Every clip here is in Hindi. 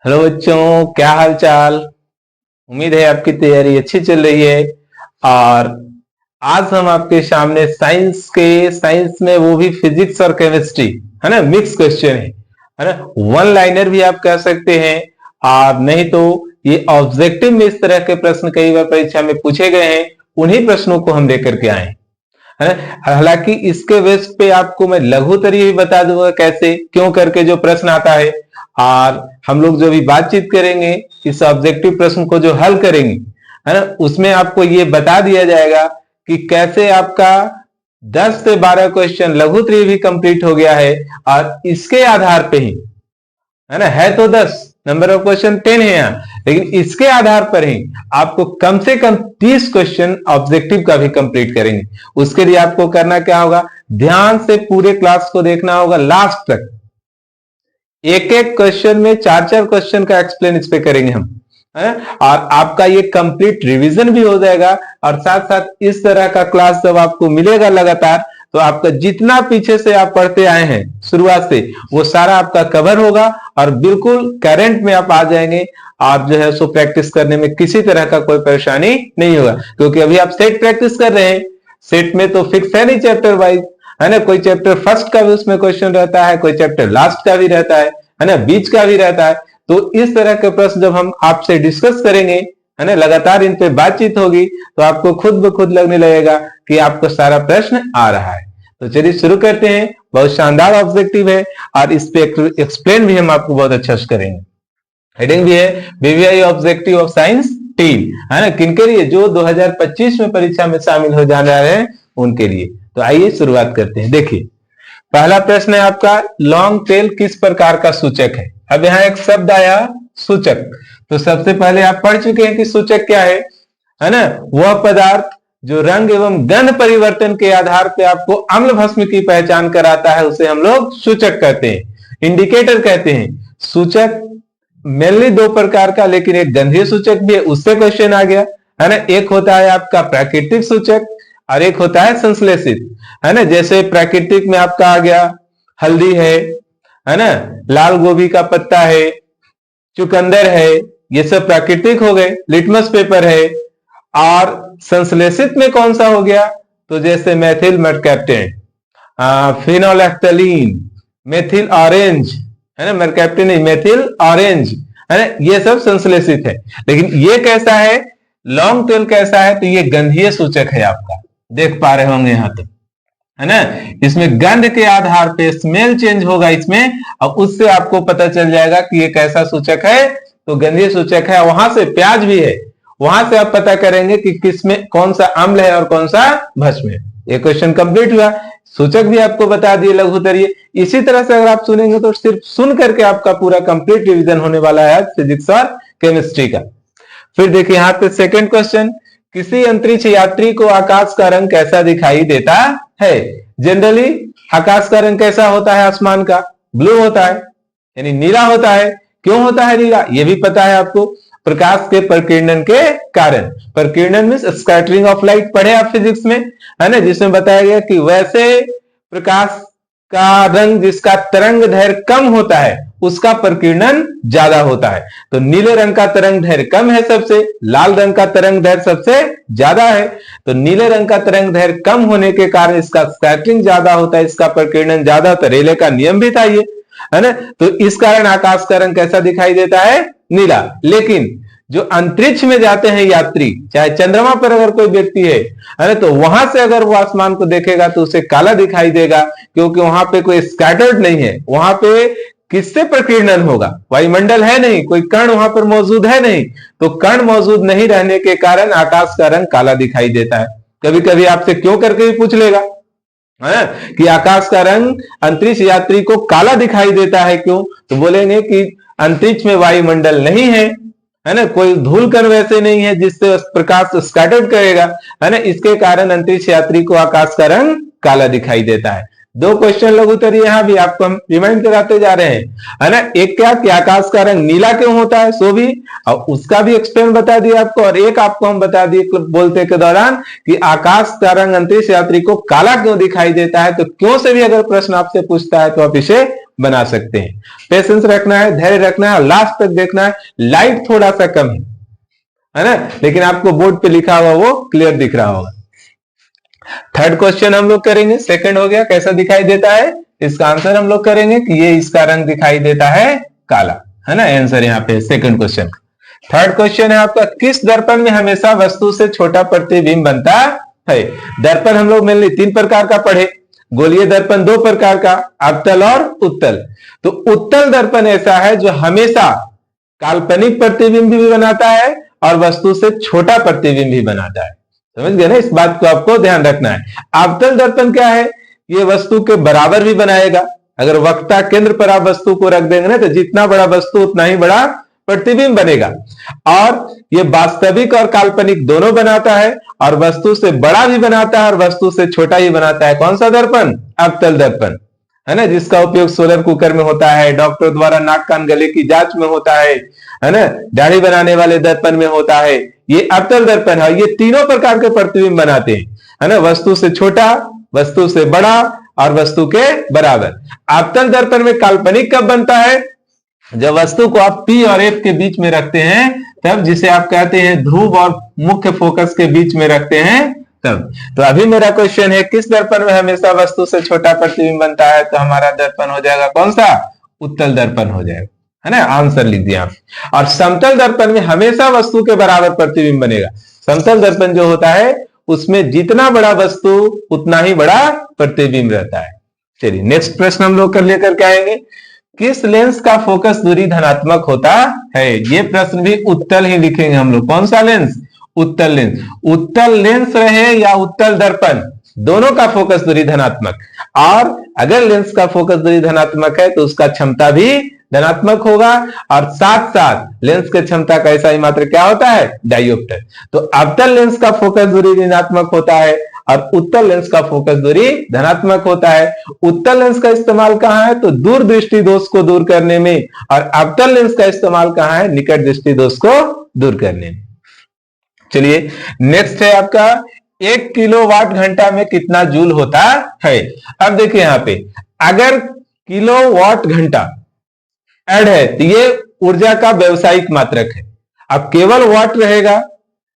हेलो बच्चों, क्या हाल चाल। उम्मीद है आपकी तैयारी अच्छी चल रही है। और आज हम आपके सामने साइंस में वो भी फिजिक्स और केमिस्ट्री, है ना, मिक्स क्वेश्चन है ना। वन लाइनर भी आप कह सकते हैं, और नहीं तो ये ऑब्जेक्टिव में इस तरह के प्रश्न कई बार परीक्षा में पूछे गए हैं, उन्हीं प्रश्नों को हम लेकर के आए हैं। हालांकि इसके बेस पे आपको मैं लघुतरी भी बता दूंगा कैसे क्यों करके जो प्रश्न आता है। और हम लोग जो भी बातचीत करेंगे इस ऑब्जेक्टिव प्रश्न को जो हल करेंगे, है ना, उसमें आपको ये बता दिया जाएगा कि कैसे आपका 10 से 12 क्वेश्चन लघुतरी भी कंप्लीट हो गया है। और इसके आधार पे ही, है ना, है तो 10, नंबर ऑफ क्वेश्चन 10 है यहाँ, लेकिन इसके आधार पर ही आपको कम से कम 30 क्वेश्चन ऑब्जेक्टिव का भी कंप्लीट करेंगे। उसके लिए आपको करना क्या होगा, ध्यान से पूरे क्लास को देखना होगा लास्ट तक। एक एक क्वेश्चन में 4-4 क्वेश्चन का एक्सप्लेन इस पे करेंगे हम, है? और आपका ये कंप्लीट रिवीजन भी हो जाएगा। और साथ साथ इस तरह का क्लास जब आपको मिलेगा लगातार, तो आपका जितना पीछे से आप पढ़ते आए हैं शुरुआत से, वो सारा आपका कवर होगा और बिल्कुल करंट में आप आ जाएंगे। आप जो है सो प्रैक्टिस करने में किसी तरह का कोई परेशानी नहीं होगा, क्योंकि अभी आप सेट प्रैक्टिस कर रहे हैं। सेट में तो फिक्स है नहीं चैप्टर वाइज, है ना, कोई चैप्टर फर्स्ट का भी उसमें क्वेश्चन रहता है, कोई चैप्टर लास्ट का भी रहता है ना, बीच का भी रहता है। तो इस तरह के प्रश्न जब हम आपसे डिस्कस करेंगे, है ना, लगातार इन पे बातचीत होगी, तो आपको खुद ब खुद लगने लगेगा कि आपको सारा प्रश्न आ रहा है। तो चलिए शुरू करते हैं। बहुत शानदार ऑब्जेक्टिव है और इस पे एक्सप्लेन भी हम आपको बहुत अच्छा से करेंगे। हेडिंग भी है BVI objective of science team, है ना, किनके लिए, जो 2025 में परीक्षा में शामिल हो जाने वाले हैं उनके लिए। तो आइए शुरुआत करते हैं। देखिए, पहला प्रश्न है आपका, लॉन्ग टेल किस प्रकार का सूचक है। अब यहाँ एक शब्द आया सूचक, तो सबसे पहले आप पढ़ चुके हैं कि सूचक क्या है ना, वह पदार्थ जो रंग एवं गंध परिवर्तन के आधार पे आपको अम्ल भस्म की पहचान कराता है, उसे हम लोग सूचक कहते हैं, इंडिकेटर कहते हैं। सूचक मेनली दो प्रकार का, लेकिन एक गंधीय सूचक भी है, उससे क्वेश्चन आ गया, है ना। एक होता है आपका प्राकृतिक सूचक और एक होता है संश्लेषित, है ना। जैसे प्राकृतिक में आपका आ गया हल्दी है ना, लाल गोभी का पत्ता है, चुकंदर है, ये सब प्राकृतिक हो गए, लिटमस पेपर है। और संश्लेषित में कौन सा हो गया, तो जैसे मेथिल मर्कैप्टेन, फिनोलेफ्थलीन, मेथिल ऑरेंज, है ना, मर्कैप्टेन नहीं, मेथिल ऑरेंज, है ना, ये सब संश्लेषित है। लेकिन ये कैसा है, लॉन्ग टेल कैसा है, तो ये गंधीय सूचक है आपका, देख पा रहे होंगे यहां तक, है ना। इसमें गंध के आधार पे स्मेल चेंज होगा इसमें, और उससे आपको पता चल जाएगा कि ये कैसा सूचक है, तो गंधीय सूचक है। वहां से प्याज भी है, वहां से आप पता करेंगे कि किसमें कौन सा अम्ल है और कौन सा भस्म है। ये क्वेश्चन कंप्लीट हुआ, सूचक भी आपको बता दिए लघुतरीय। इसी तरह से अगर आप सुनेंगे तो सिर्फ सुन करके आपका पूरा कंप्लीट रिवीजन होने वाला है फिजिक्स और केमिस्ट्री का। फिर देखिए यहाँ पे सेकंड क्वेश्चन, किसी अंतरिक्ष यात्री को आकाश का रंग कैसा दिखाई देता है। जनरली आकाश का रंग कैसा होता है, आसमान का ब्लू होता है, यानी नीला होता है। क्यों होता है नीला, यह भी पता है आपको, प्रकाश के प्रकीर्णन के कारण। प्रकीर्णन मींस स्कैटरिंग ऑफ लाइट, पढ़े आप फिजिक्स में, है ना, जिसमें बताया गया कि वैसे प्रकाश का रंग जिसका तरंग दैर्घ्य कम होता है उसका प्रकीर्णन ज्यादा होता है। तो नीले रंग का तरंग दैर्घ्य कम है सबसे, लाल रंग का तरंग दैर्घ्य सबसे ज्यादा है। तो नीले रंग का तरंग दैर्घ्य कम होने के कारण इसका स्कैटरिंग ज्यादा होता है, इसका प्रकीर्णन ज्यादा होता है। रेले का नियम भी था ये, है ना। तो इस कारण आकाश का रंग कैसा दिखाई देता है, नीला। लेकिन जो अंतरिक्ष में जाते हैं यात्री, चाहे चंद्रमा पर अगर कोई व्यक्ति है ना, तो वहां से अगर वो आसमान को देखेगा तो उसे काला दिखाई देगा, क्योंकि वहां पे कोई स्कैटर्ड नहीं है। वहां पे किससे प्रकीर्णन होगा, वायुमंडल है नहीं, कोई कण वहां पर मौजूद है नहीं, तो कण मौजूद नहीं रहने के कारण आकाश का रंग काला दिखाई देता है। कभी कभी आपसे क्यों करके भी पूछ लेगा, है कि आकाश का रंग अंतरिक्ष यात्री को काला दिखाई देता है क्यों, तो बोलेंगे कि अंतरिक्ष में वायुमंडल नहीं है ना, कोई धूल कण वैसे नहीं है जिससे प्रकाश स्कैटर्ड करेगा, है ना, इसके कारण अंतरिक्ष यात्री को आकाश का रंग काला दिखाई देता है। दो क्वेश्चन लघुत्तरी यहाँ भी आपको हम रिमाइंड कराते जा रहे हैं, है ना। एक क्या कि आकाश का रंग नीला क्यों होता है, सो भी, और उसका भी एक्सप्लेन बता दिया आपको। और एक आपको हम बता दिए बोलते के दौरान कि आकाश का रंग अंतरिक्ष यात्री को काला क्यों दिखाई देता है। तो क्यों से भी अगर प्रश्न आपसे पूछता है तो आप इसे बना सकते हैं। पेशेंस रखना है, धैर्य रखना है, लास्ट तक देखना है। लाइट थोड़ा सा कम है ना, लेकिन आपको बोर्ड पे लिखा हुआ वो क्लियर दिख रहा होगा। थर्ड क्वेश्चन हम लोग करेंगे, सेकंड हो गया कैसा दिखाई देता है, इसका आंसर हम लोग करेंगे कि ये इसका रंग दिखाई देता है काला, है ना। आंसर यहाँ पे सेकंड क्वेश्चन। थर्ड क्वेश्चन है आपका, किस दर्पण में हमेशा वस्तु से छोटा प्रतिबिंब बनता है। दर्पण हम लोग मेनली 3 प्रकार का पढ़े, गोलीय दर्पण 2 प्रकार का, अवतल और उत्तल। तो उत्तल दर्पण ऐसा है जो हमेशा काल्पनिक प्रतिबिंब भी बनाता है और वस्तु से छोटा प्रतिबिंब भी बनाता है। समझ गए ना, इस बात को आपको ध्यान रखना है। अवतल दर्पण क्या है, ये वस्तु के बराबर भी बनाएगा। अगर वक्ता केंद्र पर आप वस्तु को रख देंगे ना तो जितना बड़ा वस्तु उतना ही बड़ा प्रतिबिंब बनेगा। और ये वास्तविक और काल्पनिक दोनों बनाता है और वस्तु से बड़ा भी बनाता है और वस्तु से छोटा ही बनाता है। कौन सा दर्पण, अवतल दर्पण, है ना, जिसका उपयोग सोलर कुकर में होता है, डॉक्टर द्वारा नाक कान गले की जांच में होता है ना, दाढ़ी बनाने वाले दर्पण में होता है। ये अवतल दर्पण है, ये तीनों प्रकार के प्रतिबिंब बनाते हैं, है ना, वस्तु से छोटा, वस्तु से बड़ा और वस्तु के बराबर। अवतल दर्पण में काल्पनिक कब बनता है, जब वस्तु को आप P और F के बीच में रखते हैं तब, जिसे आप कहते हैं ध्रुव और मुख्य फोकस के बीच में रखते हैं तब। तो अभी मेरा क्वेश्चन है, किस दर्पण में हमेशा वस्तु से छोटा प्रतिबिंब बनता है। तो हमारा दर्पण हो जाएगा कौन सा, उत्तल दर्पण हो जाएगा, है ना, आंसर लिख दिया आप। और समतल दर्पण में हमेशा वस्तु के बराबर प्रतिबिंब बनेगा। समतल दर्पण जो होता है उसमें जितना बड़ा वस्तु उतना ही बड़ा प्रतिबिंब रहता है। चलिए नेक्स्ट प्रश्न हम लोग कर लेकर के आएंगे, किस लेंस का फोकस दूरी धनात्मक होता है। ये प्रश्न भी उत्तल ही लिखेंगे हम लोग। कौन सा लेंस, उत्तल लेंस। उत्तल लेंस रहे या उत्तल दर्पण, दोनों का फोकस दूरी धनात्मक। और अगर लेंस का फोकस दूरी धनात्मक है तो उसका क्षमता भी धनात्मक होगा। और साथ साथ लेंस की क्षमता का ऐसा ही मात्र क्या होता है, डायोप्टर। तो अवतल लेंस का फोकस दूरी ऋणात्मक होता है और उत्तल लेंस का फोकस दूरी धनात्मक होता है। उत्तल लेंस का इस्तेमाल कहां है, तो दूर दृष्टि दोष को दूर करने में, और अवतल लेंस का इस्तेमाल कहां है, निकट दृष्टि दोष को दूर करने में। चलिए नेक्स्ट है आपका, 1 किलोवाट घंटा में कितना जूल होता है। अब देखिए यहाँ पे अगर किलोवाट घंटा ऐड है तो ये ऊर्जा का व्यवसायिक मात्रक है। अब केवल वाट रहेगा,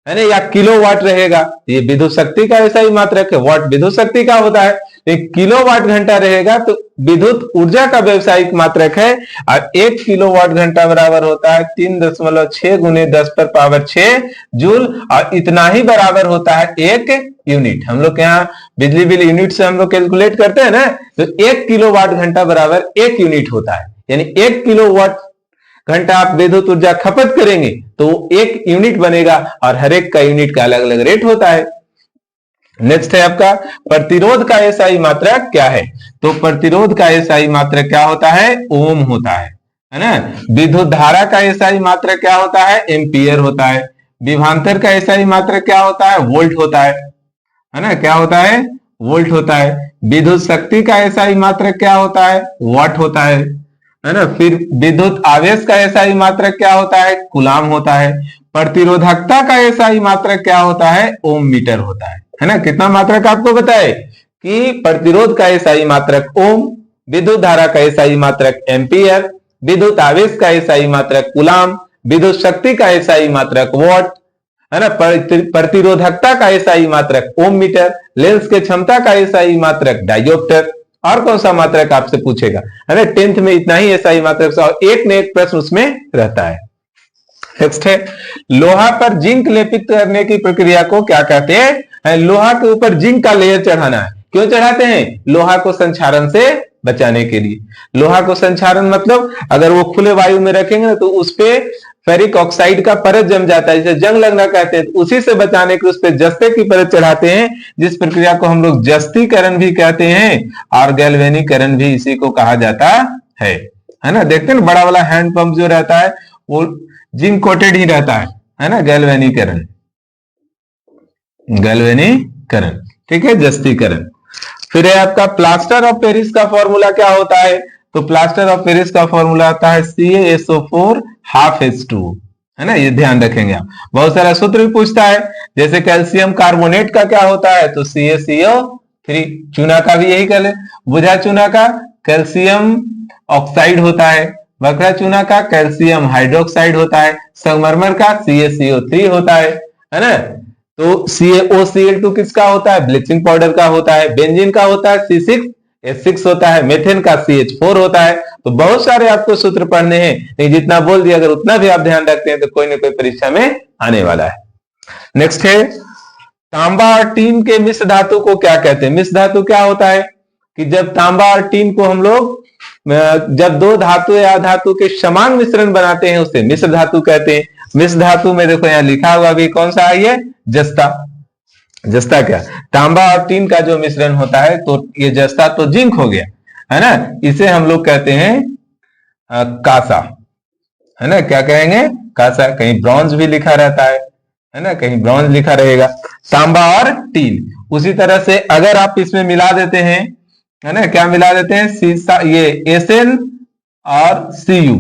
है ना, या किलोवाट रहेगा, ये विद्युत शक्ति का ऐसा ही मात्रक है। वाट विद्युत शक्ति का होता है, लेकिन किलोवाट घंटा रहेगा तो विद्युत ऊर्जा का व्यवसायिक मात्रक है। और 1 किलोवाट घंटा बराबर होता है 3.6 गुने 10 पर पावर 6 जूल, और इतना ही बराबर होता है 1 यूनिट। हम लोग यहाँ बिजली बिल यूनिट से हम लोग कैलकुलेट करते हैं ना, तो 1 किलोवाट घंटा बराबर 1 यूनिट होता है। यानी 1 किलोवाट घंटा आप विद्युत ऊर्जा खपत करेंगे तो 1 यूनिट बनेगा, और हर एक का यूनिट का अलग अलग रेट होता है। नेक्स्ट है आपका, प्रतिरोध का एसआई मात्रक क्या है। तो प्रतिरोध का एसआई मात्रक क्या होता है, ओम होता है ना। विद्युत धारा का एसआई मात्रक क्या होता है, एम्पियर होता है। विभवांतर का एसआई मात्रक क्या होता है, वोल्ट होता है ना, क्या होता है, वोल्ट होता है। विद्युत शक्ति का एसआई मात्रक क्या होता है, वाट होता है ना। फिर विद्युत आवेश का एसआई मात्रक क्या होता है, कूलाम होता है। प्रतिरोधकता का एसआई मात्रक क्या होता है, ओम मीटर होता है ना। कितना मात्रक आपको बताए कि प्रतिरोध का एसआई मात्रक ओम, विद्युत धारा का एसआई मात्रक एम्पियर, विद्युत आवेश का एसआई मात्रक कूलाम, विद्युत शक्ति का एसआई मात्रक वॉट, है ना। प्रतिरोधकता का एसआई मात्रक ओम मीटर, लेंस के क्षमता का एसआई मात्रक डायोप्टर। और कौन सा मात्रक आपसे पूछेगा, है ना। 10th में इतना ही एसआई मात्रक, और एक न एक प्रश्न उसमें रहता है। नेक्स्ट है, लोहा पर जिंक लेपित करने की प्रक्रिया को क्या कहते हैं। लोहा के ऊपर जिंक का लेयर चढ़ाना है। क्यों चढ़ाते हैं, लोहा को संक्षारण से बचाने के लिए। लोहा को संक्षारण मतलब अगर वो खुले वायु में रखेंगे ना तो उस पे फेरिक ऑक्साइड का परत जम जाता है, जिसे जंग लगना कहते हैं। उसी से बचाने के उस पे जस्ते की परत चढ़ाते हैं, जिस प्रक्रिया को हम लोग जस्तीकरण भी कहते हैं, और गैल्वेनीकरण भी इसी को कहा जाता है ना। देखते हैं बड़ा वाला हैंड पंप जो रहता है वो जिंक कोटेड ही रहता है ना। गैल्वेनीकरण, गैल्वेनीकरण, ठीक है, जस्तीकरण। फिर है आपका प्लास्टर ऑफ पेरिस का फॉर्मूला क्या होता है, तो प्लास्टर ऑफ पेरिस का फॉर्मूला आता है CaSO4 हाफ H2, है ना, ये ध्यान रखेंगे आप। बहुत सारा सूत्र भी पूछता है, जैसे कैल्शियम कार्बोनेट का क्या होता है, तो CaCO3। चूना का भी यही कर ले, बुझा चूना का कैल्शियम ऑक्साइड होता है, बकरा चूना का कैल्शियम हाइड्रोक्साइड होता है, संगमरमर का CaCO3 होता है ना। तो CaOCl2 किसका होता है, ब्लीचिंग पाउडर का होता है, बेंजीन का होता है C6H6 होता है, मेथेन का CH4 होता है। तो बहुत सारे आपको सूत्र पढ़ने हैं, लेकिन जितना बोल दिया अगर उतना भी आप ध्यान रखते हैं तो कोई ना कोई परीक्षा में आने वाला है। नेक्स्ट है तांबा और टीन के मिश्र धातु को क्या कहते हैं। मिश्र धातु क्या होता है कि जब तांबा और टीन को हम लोग जब दो धातु या धातु के समान मिश्रण बनाते हैं उसे मिश्र धातु कहते हैं। मिश्र धातु में देखो यहाँ लिखा हुआ भी कौन सा है, ये जस्ता। जस्ता क्या, तांबा और टीन का जो मिश्रण होता है, तो ये जस्ता तो जिंक हो गया, है ना, इसे हम लोग कहते हैं कासा, है ना। क्या कहेंगे, कासा। कहीं ब्रॉन्ज भी लिखा रहता है ना, कहीं ब्रॉन्ज लिखा रहेगा। तांबा और टीन, उसी तरह से अगर आप इसमें मिला देते हैं, है ना, क्या मिला देते हैं, सीसा, ये Sn और Cu,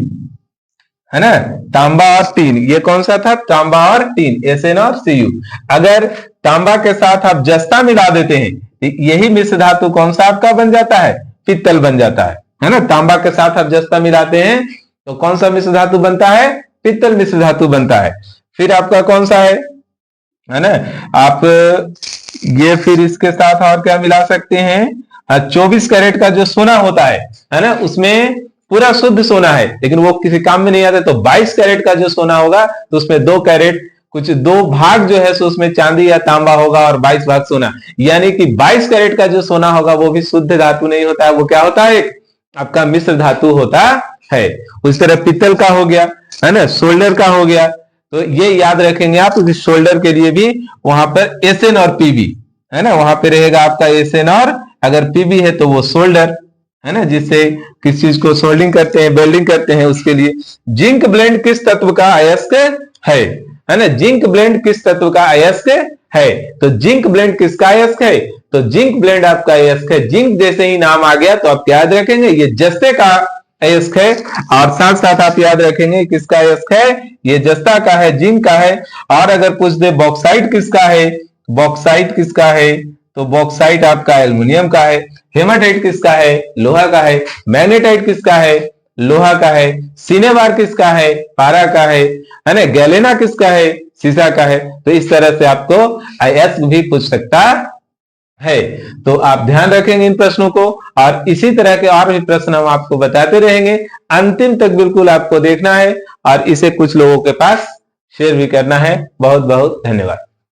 है ना, तांबा और टीन। ये कौन सा था, तांबा और टीन, Sn और Cu। अगर तांबा के साथ आप जस्ता मिला देते हैं, यही मिश्र धातु कौन सा आपका बन जाता है, पित्तल बन जाता है ना। तांबा के साथ आप जस्ता मिलाते हैं तो कौन सा मिश्र धातु बनता है, पित्तल मिश्र धातु बनता है। फिर आपका कौन सा है ना, आप ये फिर इसके साथ और क्या मिला सकते हैं, 24 कैरेट का जो सोना होता है ना, उसमें पूरा शुद्ध सोना है लेकिन वो किसी काम में नहीं आता, तो 22 कैरेट का जो सोना होगा तो उसमें 2 कैरेट कुछ 2 भाग जो है सो उसमें चांदी या तांबा होगा और 22 भाग सोना, यानी कि 22 कैरेट का जो सोना होगा वो भी शुद्ध धातु नहीं होता है, वो क्या होता है, आपका मिश्र धातु होता है। उस तरह पित्तल का हो गया, है ना, सोल्डर का हो गया। तो ये याद रखेंगे आप, शोल्डर के लिए भी वहां पर Sn और Pb, है ना, वहां पे रहेगा आपका Sn और अगर Pb है तो वो सोल्डर, है ना, जिससे किस चीज को सोल्डिंग करते हैं, वेल्डिंग करते हैं, उसके लिए। जिंक ब्लेंड किस तत्व का अयस्क है ना, जिंक ब्लेंड किस तत्व का अयस्क है, तो जिंक ब्लेंड किसका अयस्क है, तो जिंक ब्लेंड आपका अयस्क है। जिंक जैसे ही नाम आ गया तो आप याद रखेंगे ये जस्ते का अयस्क है, और साथ साथ आप याद रखेंगे किसका अयस्क है, ये जस्ता का है, जिंक का है। और अगर पूछ दे बॉक्साइट किसका है, बॉक्साइट किसका है, तो बॉक्साइट आपका एल्युमिनियम का है। हेमाटाइट किसका है, लोहा का है। मैग्नेटाइट किसका है, लोहा का है। सिनेबार किसका है, पारा का है ना। गैलेना किसका है, सीसा का है। तो इस तरह से आपको अयस्क भी पूछ सकता है। तो आप ध्यान रखेंगे इन प्रश्नों को, और इसी तरह के और भी प्रश्न हम आपको बताते रहेंगे। अंतिम तक बिल्कुल आपको देखना है और इसे कुछ लोगों के पास शेयर भी करना है। बहुत बहुत धन्यवाद।